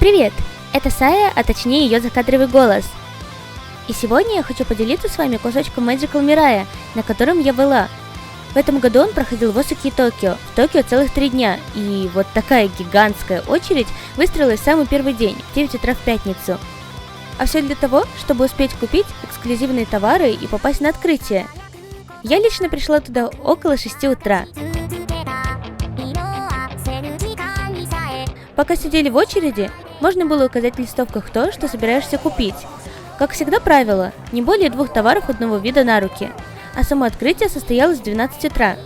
Привет! Это Сая, а точнее ее закадровый голос. И сегодня я хочу поделиться с вами кусочком Magical Mirai, на котором я была. В этом году он проходил в Осаке и Токио. В Токио целых 3 дня, и вот такая гигантская очередь выстроилась в самый первый день, в 9 утра в пятницу. А все для того, чтобы успеть купить эксклюзивные товары и попасть на открытие. Я лично пришла туда около 6 утра. Пока сидели в очереди, можно было указать в листовках то, что собираешься купить. Как всегда правило, не более 2 товаров одного вида на руки, а само открытие состоялось в 12 утра.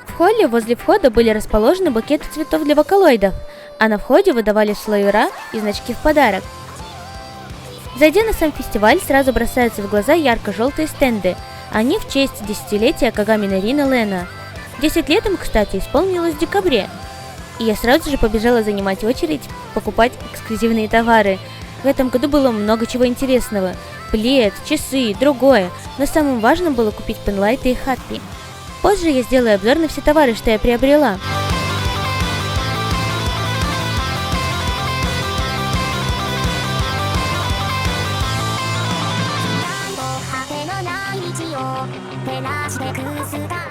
В холле возле входа были расположены букеты цветов для вокалоидов, а на входе выдавались флаера и значки в подарок. Зайдя на сам фестиваль, сразу бросаются в глаза ярко-желтые стенды. Они в честь десятилетия Кагами Нарина Лена. 10 лет им, кстати, исполнилось в декабре. И я сразу же побежала занимать очередь, покупать эксклюзивные товары. В этом году было много чего интересного. Плед, часы, другое. Но самым важным было купить пенлайты и хатпи. Позже я сделаю обзор на все товары, что я приобрела.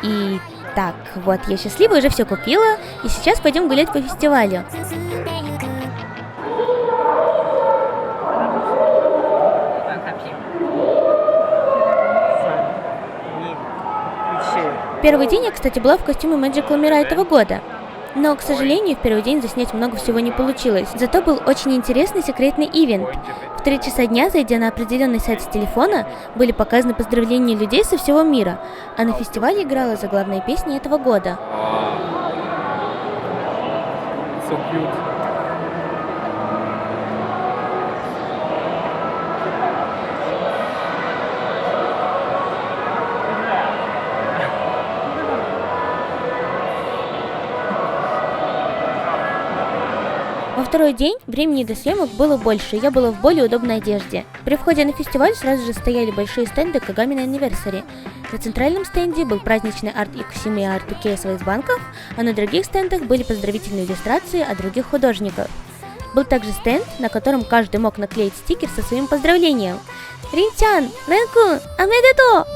И так, вот я счастлива, уже все купила, и сейчас пойдем гулять по фестивалю. Первый день я, кстати, была в костюме Magical Mirai этого года. Но, к сожалению, в первый день заснять много всего не получилось. Зато был очень интересный секретный ивент. В 3 часа дня, зайдя на определенный сайт с телефона, были показаны поздравления людей со всего мира. А на фестивале играла заглавная песня этого года. So cute. Во второй день времени до съемок было больше, я была в более удобной одежде. При входе на фестиваль сразу же стояли большие стенды Kagami Anniversary. На центральном стенде был праздничный арт Икусимы и арт Икея из банков, а на других стендах были поздравительные иллюстрации от других художников. Был также стенд, на котором каждый мог наклеить стикер со своим поздравлением. Рин-чан, Рен-кун, амедето!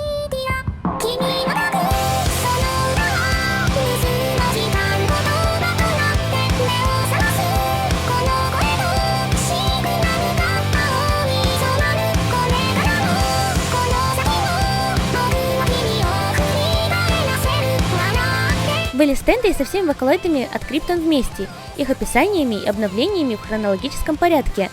Были стенды и со всеми вокалоидами от Krypton вместе, их описаниями и обновлениями в хронологическом порядке.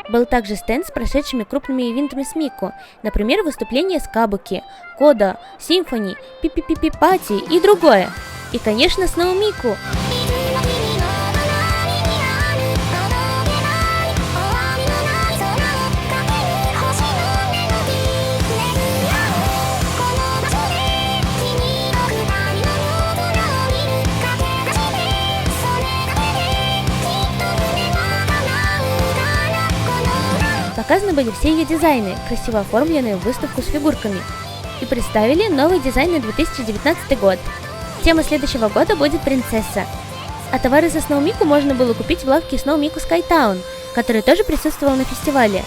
Был также стенд с прошедшими крупными ивентами с Мико, например, выступления с Кабуки, Кода, Симфони, Пипи-Пипи Пати и другое. И, конечно, с Наумику. Показаны были все ее дизайны, красиво оформленные в выставку с фигурками. И представили новый дизайн на 2019 год. Тема следующего года будет принцесса. А товары со Snow Miku можно было купить в лавке Snow Miku Sky Town, который тоже присутствовал на фестивале.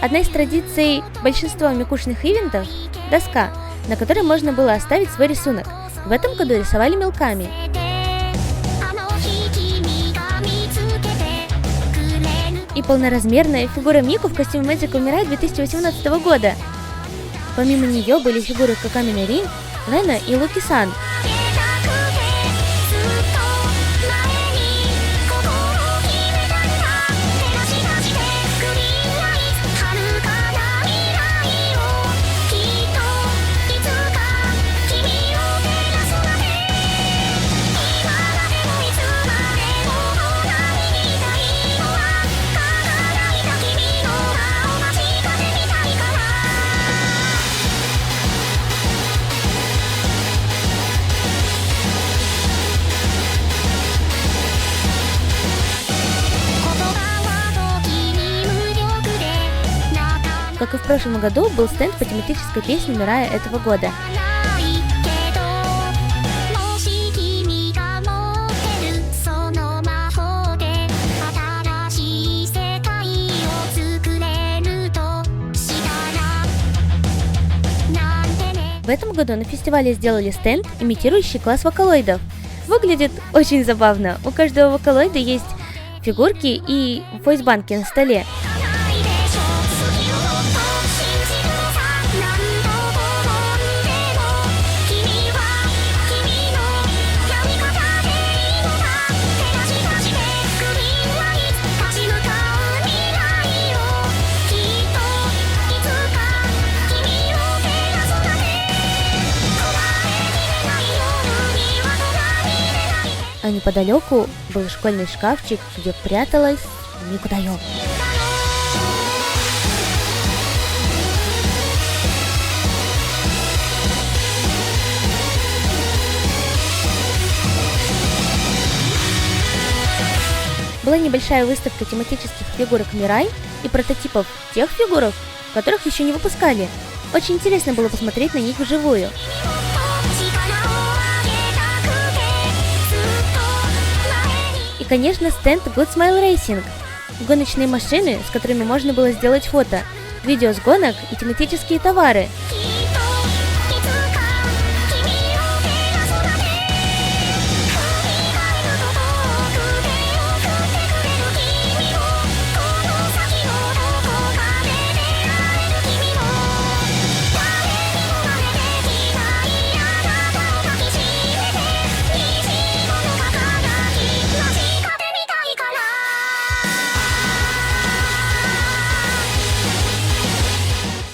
Одна из традиций большинства микушных ивентов – доска, на которой можно было оставить свой рисунок. В этом году рисовали мелками. И полноразмерная фигура Мику в костюме Magical Mirai 2018 года. Помимо нее были фигуры Каками Рин, Рена и Луки-сан. Как и в прошлом году, был стенд по тематической песне Мирая этого года. В этом году на фестивале сделали стенд, имитирующий класс вокалоидов. Выглядит очень забавно. У каждого вокалоида есть фигурки и войсбанки на столе. А неподалеку был школьный шкафчик, где пряталась Мику Дайо. Была небольшая выставка тематических фигурок Мирай и прототипов тех фигурок, которых еще не выпускали. Очень интересно было посмотреть на них вживую. И, конечно, стенд Good Smile Racing. Гоночные машины, с которыми можно было сделать фото, видео с гонок и тематические товары.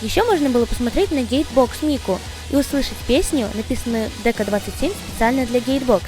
Еще можно было посмотреть на Gatebox Miku и услышать песню, написанную Дека 27 специально для Gatebox.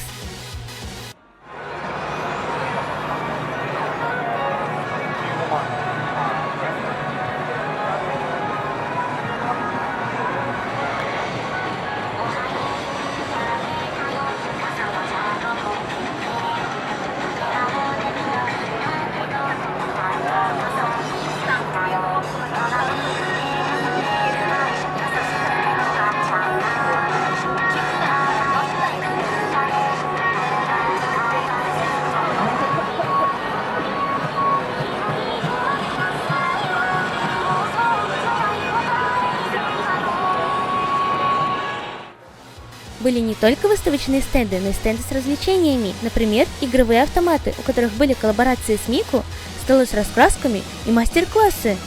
были не только выставочные стенды, но и стенды с развлечениями. Например, игровые автоматы, у которых были коллаборации с Мику, столы с раскрасками и мастер-классы.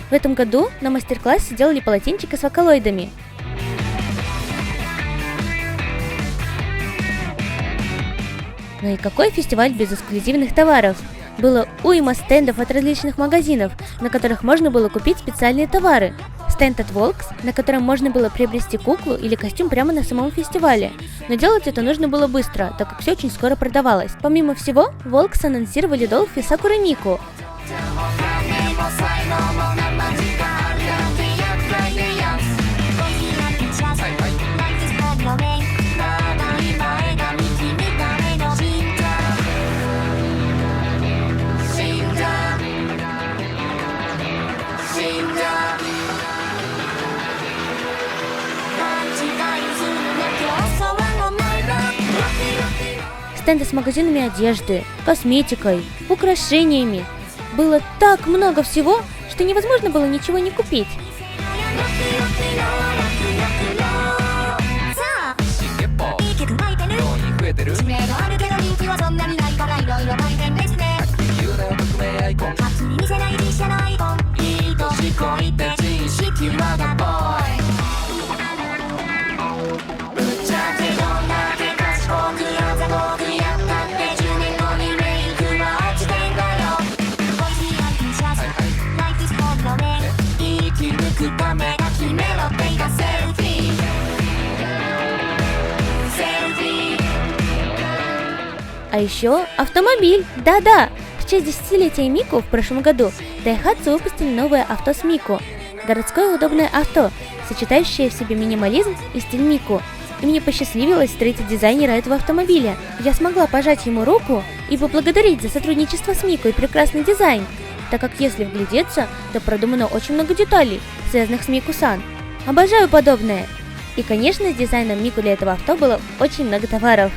В этом году на мастер-классе делали полотенчика с вокалоидами. Ну и какой фестиваль без эксклюзивных товаров? Было уйма стендов от различных магазинов, на которых можно было купить специальные товары. Стенд от Волкс, на котором можно было приобрести куклу или костюм прямо на самом фестивале. Но делать это нужно было быстро, так как все очень скоро продавалось. Помимо всего, Волкс анонсировали Долфи Сакура Мику. Стенды с магазинами одежды, косметикой, украшениями. Было так много всего, что невозможно было ничего не купить. А еще автомобиль! Да-да! В честь десятилетия Мику в прошлом году Daihatsu выпустили новое авто с Мику. Городское удобное авто, сочетающее в себе минимализм и стиль Мику. И мне посчастливилось встретить дизайнера этого автомобиля. Я смогла пожать ему руку и поблагодарить за сотрудничество с Мику и прекрасный дизайн, так как если вглядеться, то продумано очень много деталей, связанных с Мику-сан. Обожаю подобное! И, конечно, с дизайном Мику для этого авто было очень много товаров.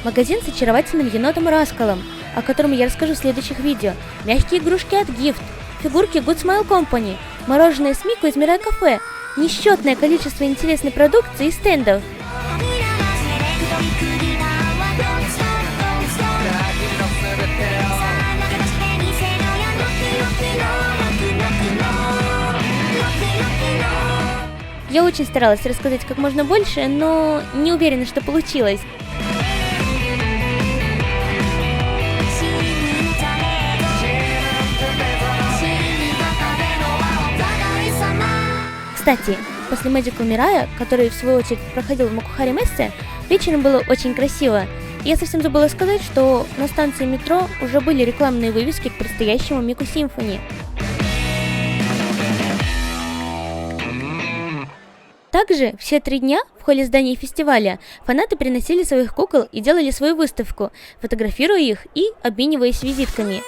Магазин с очаровательным енотом Раскалом, о котором я расскажу в следующих видео, мягкие игрушки от Gift, фигурки Good Smile Company, мороженое с Мику из Мирай Кафе, несчетное количество интересной продукции и стендов. Я очень старалась рассказать как можно больше, но не уверена, что получилось. Кстати, после Magical Mirai, который в свою очередь проходил в Макухари Мессе, вечером было очень красиво. Я совсем забыла сказать, что на станции метро уже были рекламные вывески к предстоящему Мику Симфони. Также все 3 дня в холле здания фестиваля фанаты приносили своих кукол и делали свою выставку, фотографируя их и обмениваясь визитками.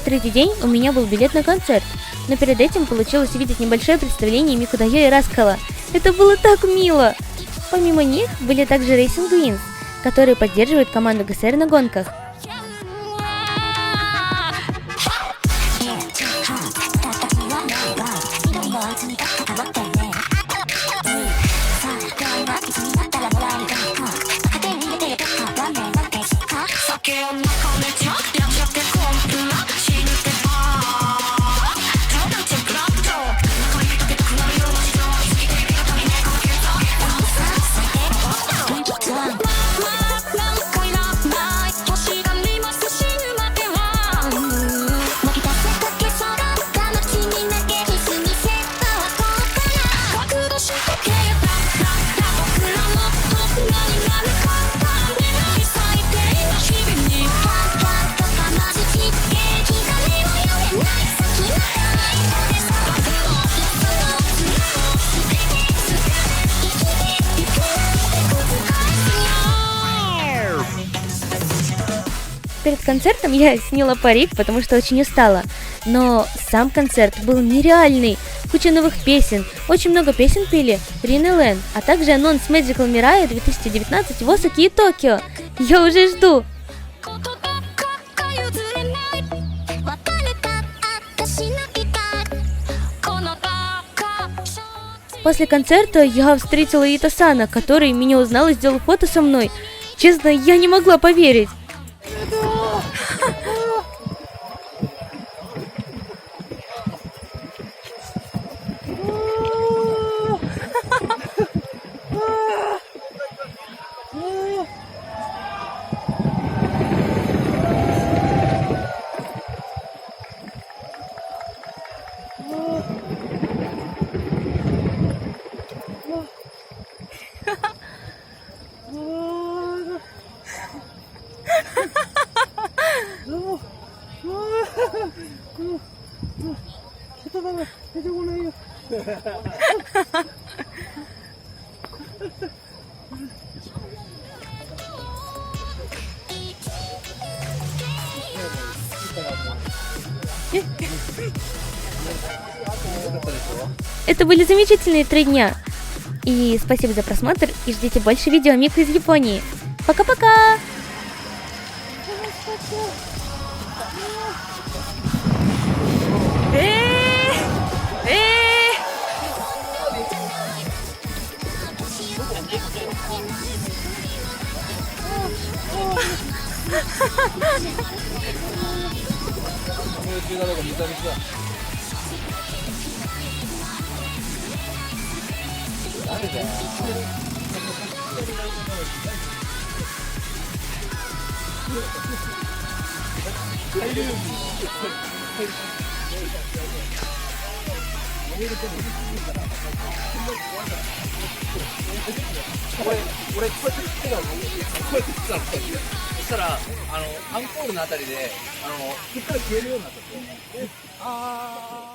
третий день у меня был билет на концерт, но перед этим получилось увидеть небольшое представление Мику Дайо и Раскала. Это было так мило! Помимо них были также Racing Wings, которые поддерживают команду ГСР на гонках. Перед концертом я сняла парик, потому что очень устала. Но сам концерт был нереальный. Куча новых песен. Очень много песен пели Рин и Лэн, а также анонс Magical Mirai 2019 в Осаке и Токио. Я уже жду. После концерта я встретила Ито-сана, который меня узнал и сделал фото со мной. Честно, я не могла поверить. Это были замечательные 3 дня. И спасибо за просмотр, и ждите больше видео о Мику из Японии. Пока-пока!俺こうやって手がこうやってつったの。そしたらアンコールのあたりで振ったら消えるようになった。